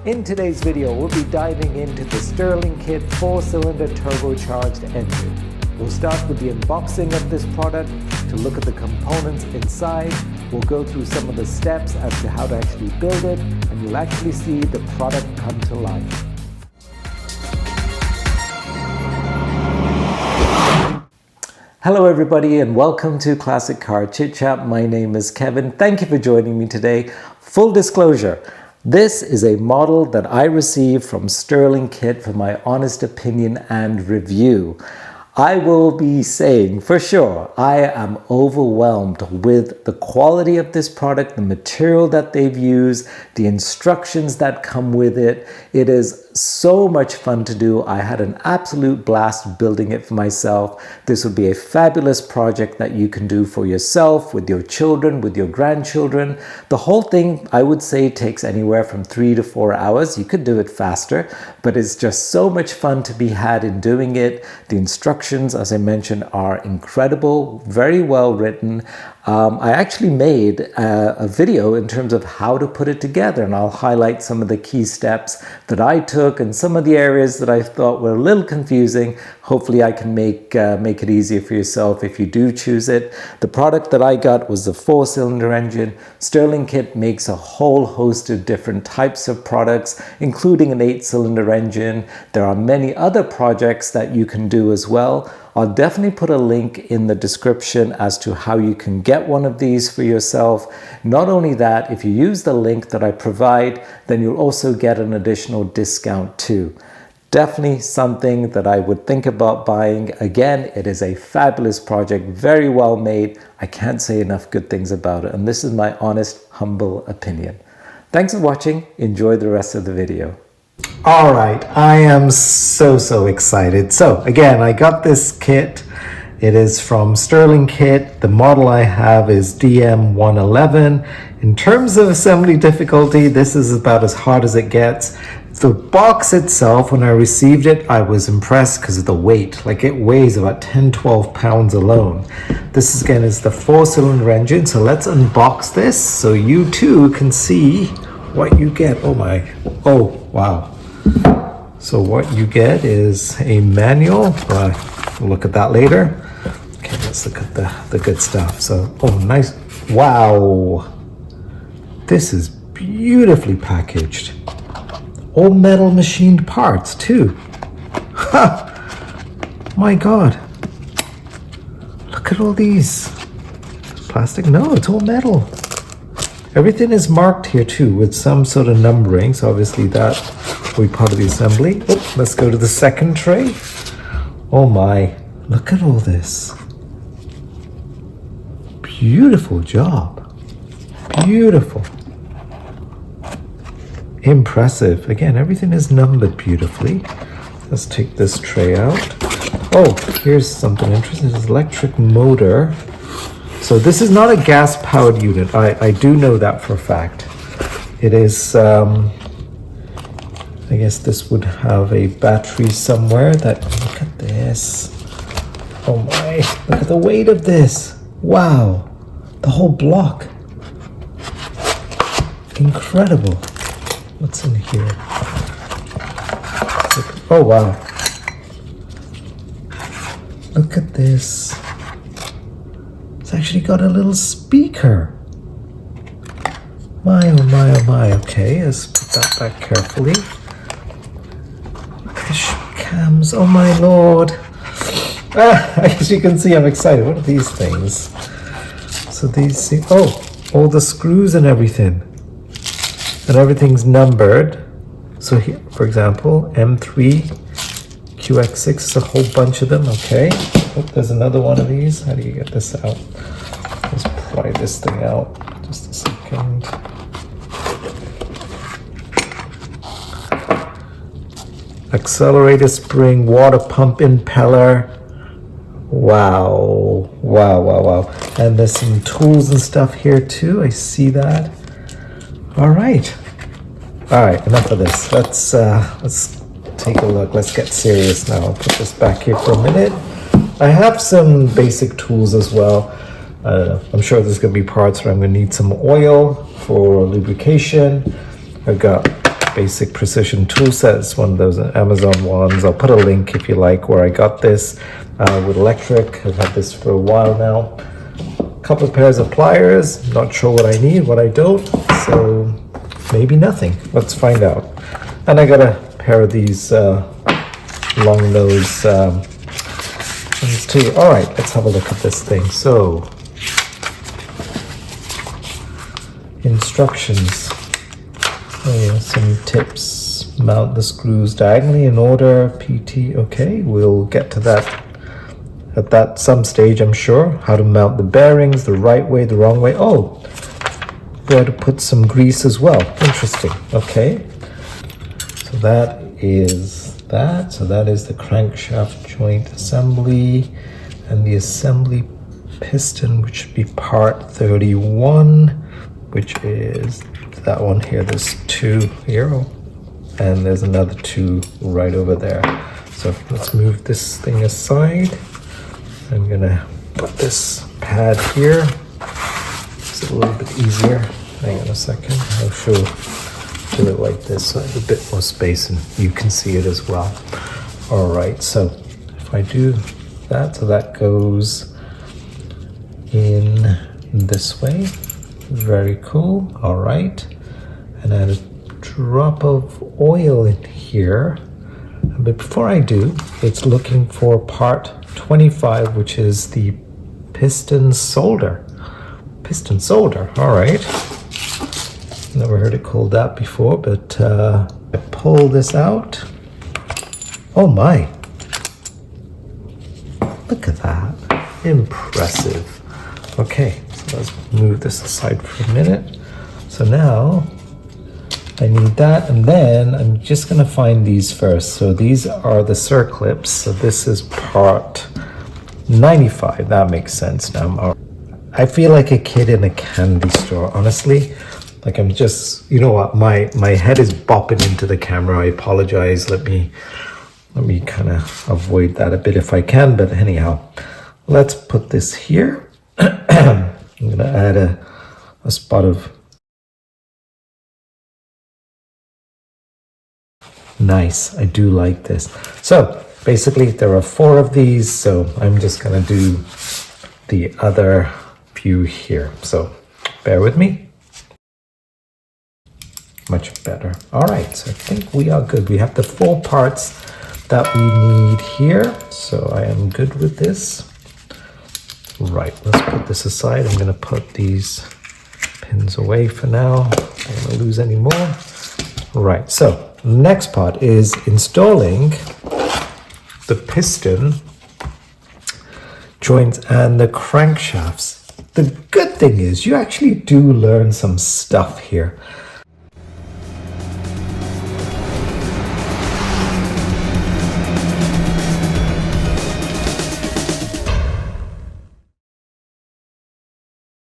In today's video, we'll be diving into the Stirling Kit 4-cylinder turbocharged engine. We'll start with the unboxing of this product to look at the components inside. We'll go through some of the steps as to how to actually build it, and you'll actually see the product come to life. Hello everybody and welcome to Classic Car ChitChat. My name is Kevin. Thank you for joining me today. Full disclosure, this is a model that I received from Stirling Kit for my honest opinion and review. I will be saying for sure I am overwhelmed with the quality of this product, the material that they've used, the instructions that come with it. It is so much fun to do. I had an absolute blast building it for myself. This would be a fabulous project that you can do for yourself, with your children, with your grandchildren. The whole thing, I would say, takes anywhere from 3 to 4 hours. You could do it faster, but it's just so much fun to be had in doing it. The instructions, as I mentioned, are incredible, very well written. I actually made a video in terms of how to put it together, and I'll highlight some of the key steps that I took and some of the areas that I thought were a little confusing. Hopefully I can make it easier for yourself if you do choose it. The product that I got was the 4-cylinder engine. Stirling Kit makes a whole host of different types of products, including an 8-cylinder engine. There are many other projects that you can do as well. I'll definitely put a link in the description as to how you can get one of these for yourself. Not only that, if you use the link that I provide, then you'll also get an additional discount too. Definitely something that I would think about buying. Again, it is a fabulous project, very well made. I can't say enough good things about it, and this is my honest, humble opinion. Thanks for watching. Enjoy the rest of the video. All right, I am so excited. So again, I got this kit. It is from Stirling Kit. The model I have is DM111. In terms of assembly difficulty, this is about as hard as it gets. The box itself, when I received it, I was impressed because of the weight. Like, it weighs about 10-12 pounds alone. This again is the 4-cylinder engine. So let's unbox this so you too can see what you get. Oh wow. So what you get is a manual. We'll look at that later. Okay, let's look at the good stuff. So, oh, nice. Wow. This is beautifully packaged. All metal machined parts too. Ha! My God. Look at all these. Plastic? No, it's all metal. Everything is marked here too with some sort of numbering. So obviously that will be part of the assembly. Oh, let's go to the second tray. Oh my, look at all this. Beautiful job. Beautiful. Impressive. Again, everything is numbered beautifully. Let's take this tray out. Oh, here's something interesting. This electric motor. So this is not a gas-powered unit. I do know that for a fact. It is, I guess this would have a battery somewhere that, look at this. Oh my, look at the weight of this. Wow, the whole block. Incredible. What's in here? Oh wow. Look at this. It's actually got a little speaker. My, oh my, oh my. Okay, let's put that back carefully. Look at the shock cams. Oh my Lord. As you can see, I'm excited. What are these things? So these, oh, all the screws and everything. And everything's numbered. So here, for example, M3, QX6 is a whole bunch of them. Okay. Oh, there's another one of these. How do you get this out? Let's pry this thing out. Just a second. Accelerator spring, water pump impeller. Wow. And there's some tools and stuff here too. I see that. All right, enough of this. Let's take a look. Let's get serious now. I'll put this back here for a minute. I have some basic tools as well. I'm sure there's going to be parts where I'm going to need some oil for lubrication. I've got basic precision tool set. It's one of those Amazon ones. I'll put a link if you like where I got this with electric. I've had this for a while now. A couple of pairs of pliers. Not sure what I need, what I don't. So maybe nothing. Let's find out. And I got a pair of these long nose things too. All right, let's have a look at this thing. So instructions. Oh yeah, some tips. Mount the screws diagonally in order. PT. Okay, we'll get to that at that some stage, I'm sure. How to mount the bearings the right way, the wrong way. Oh, where to put some grease as well. Interesting. Okay, so that is that. So that is the crankshaft joint assembly and the assembly piston, which should be part 31, which is that one here. There's 2 here, and there's another 2 right over there. So let's move this thing aside. I'm gonna put this pad here. It's a little bit easier. Hang on a second. I'll do it like this so I have a bit more space and you can see it as well. All right, so if I do that, so that goes in this way. Very cool. All right, and add a drop of oil in here. But before I do, it's looking for part 25, which is the piston solder. Piston solder. All right. Never heard it called that before, but I pull this out. Oh my! Look at that. Impressive. Okay, so let's move this aside for a minute. So now I need that, and then I'm just gonna find these first. So these are the circlips. So this is part 95. That makes sense now. I feel like a kid in a candy store, honestly. Like I'm just, you know what, my head is bopping into the camera. I apologize. Let me kind of avoid that a bit if I can, but anyhow, let's put this here. I'm gonna add a spot of nice. I do like this. So basically there are 4 of these, so I'm just gonna do the other few here. So bear with me. Much better. All right, so I think we are good. We have the 4 parts that we need here. So I am good with this. Right, let's put this aside. I'm gonna put these pins away for now. I don't want to lose any more. Right, so next part is installing the piston joints and the crankshafts. The good thing is you actually do learn some stuff here.